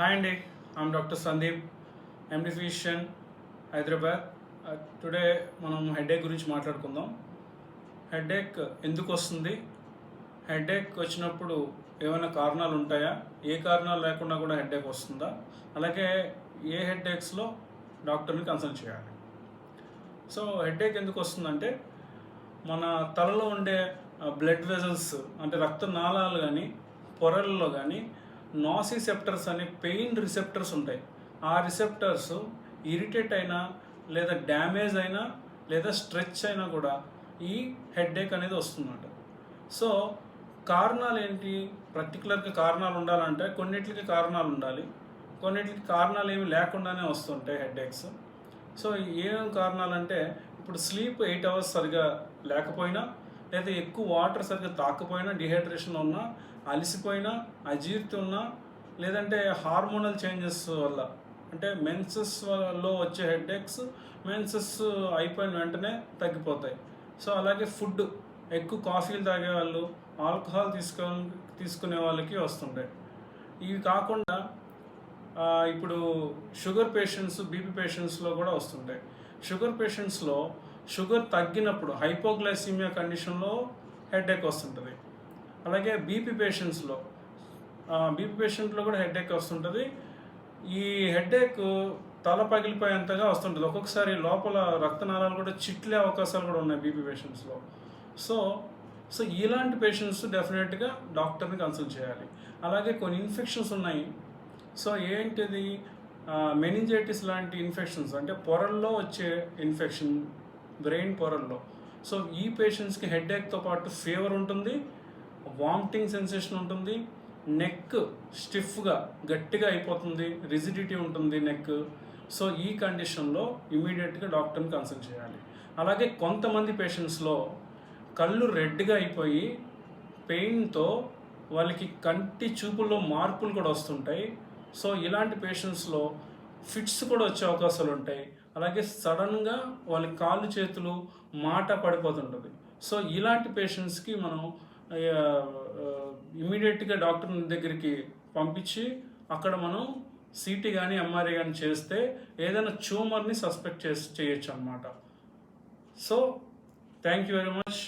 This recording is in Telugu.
Hi Andy, I'm Dr. Sandeep, MD Physician, Hyderabad. Today మనం హెడేక్ గురించి మాట్లాడుకుందాం. హెడేక్ ఎందుకు వస్తుంది? హెడేక్ వచ్చినప్పుడు ఏమైనా కారణాలు ఉంటాయా? ఏ కారణాలు లేకుండా కూడా హెడేక్ వస్తుందా? అలాగే ఏ హెడేక్స్లో డాక్టర్ని కన్సల్ట్ చేయాలి? సో హెడేక్ ఎందుకు వస్తుందంటే మన తలలో ఉండే బ్లడ్ వెజల్స్ అంటే రక్తనాళాలు కానీ పొరల్లో కానీ నాసిసెప్టర్స్ అనే పెయిన్ రిసెప్టర్స్ ఉంటాయి. ఆ రిసెప్టర్స్ ఇరిటేట్ అయినా లేదా డ్యామేజ్ అయినా లేదా స్ట్రెచ్ అయినా కూడా ఈ హెడేక్ అనేది వస్తుందన్నమాట. సో కారణాలు ఏంటి? పర్టికులర్గా కారణాలు ఉండాలంటే కొన్నిటికి కారణాలు ఉండాలి, కొన్నిటికి కారణాలు ఏమి లేకుండానే వస్తుంటాయి హెడేక్స్. సో ఏమేమి కారణాలు అంటే ఇప్పుడు స్లీప్ 8 అవర్స్ సరిగా లేకపోయినా, లేదా ఎక్కువ వాటర్ సరిగ్గా తాకపోయినా, డిహైడ్రేషన్ ఉన్నా, అలసిపోయినా, అజీర్తి ఉన్నా, లేదంటే హార్మోనల్ చేంజెస్ వల్ల అంటే మెన్సెస్లో వచ్చే హెడేక్స్ మెన్సెస్ అయిపోయిన వెంటనే తగ్గిపోతాయి. సో అలాగే ఫుడ్ ఎక్కువ కాఫీలు తాగేవాళ్ళు, ఆల్కహాల్ తీసుకునే వాళ్ళకి వస్తుంటాయి. ఇవి కాకుండా ఇప్పుడు షుగర్ పేషెంట్స్, బీపీ పేషెంట్స్లో కూడా వస్తుంటాయి. షుగర్ పేషెంట్స్లో షుగర్ తగ్గినప్పుడు హైపోగ్లైసిమియా కండిషన్లో హెడేక్ వస్తుంటుంది. అలాగే బీపీ పేషెంట్లో కూడా హెడేక్ వస్తుంటుంది. ఈ హెడేక్ తల పగిలిపోయేంతగా వస్తుంటుంది. ఒక్కొక్కసారి లోపల రక్తనాళాలు కూడా చిట్లే అవకాశాలు కూడా ఉన్నాయి బీపీ పేషెంట్స్లో. సో ఇలాంటి పేషెంట్స్ డెఫినెట్గా డాక్టర్ని కన్సల్ట్ చేయాలి. అలాగే కొన్ని ఇన్ఫెక్షన్స్ ఉన్నాయి. సో ఏంటిది? మెనింజైటిస్ లాంటి ఇన్ఫెక్షన్స్ అంటే పొరల్లో వచ్చే ఇన్ఫెక్షన్, బ్రెయిన్ పొరల్లో. సో ఈ పేషెంట్స్కి హెడేక్తో పాటు ఫీవర్ ఉంటుంది, వామిటింగ్ సెన్సేషన్ ఉంటుంది, నెక్ స్టిఫ్గా గట్టిగా అయిపోతుంది, రిజిడిటీ ఉంటుంది నెక్. సో ఈ కండిషన్లో ఇమీడియట్గా డాక్టర్ని కన్సల్ట్ చేయాలి. అలాగే కొంతమంది పేషెంట్స్లో కళ్ళు రెడ్గా అయిపోయి పెయిన్తో వాళ్ళకి కంటి చూపుల్లో మార్పులు కూడా వస్తుంటాయి. సో ఇలాంటి పేషెంట్స్లో ఫిట్స్ కూడా వచ్చే అవకాశాలు ఉంటాయి. అలాగే సడన్గా వాళ్ళ కాళ్ళు చేతులు మాట పడిపోతుంటుంది. సో ఇలాంటి పేషెంట్స్కి మనం ఇమీడియట్గా డాక్టర్ దగ్గరికి పంపించి అక్కడ మనం సిటీ కానీ ఎంఆర్ఐ కానీ చేస్తే ఏదైనా ట్యూమర్ని సస్పెక్ట్ చేయొచ్చు అన్నమాట. So thank you very much.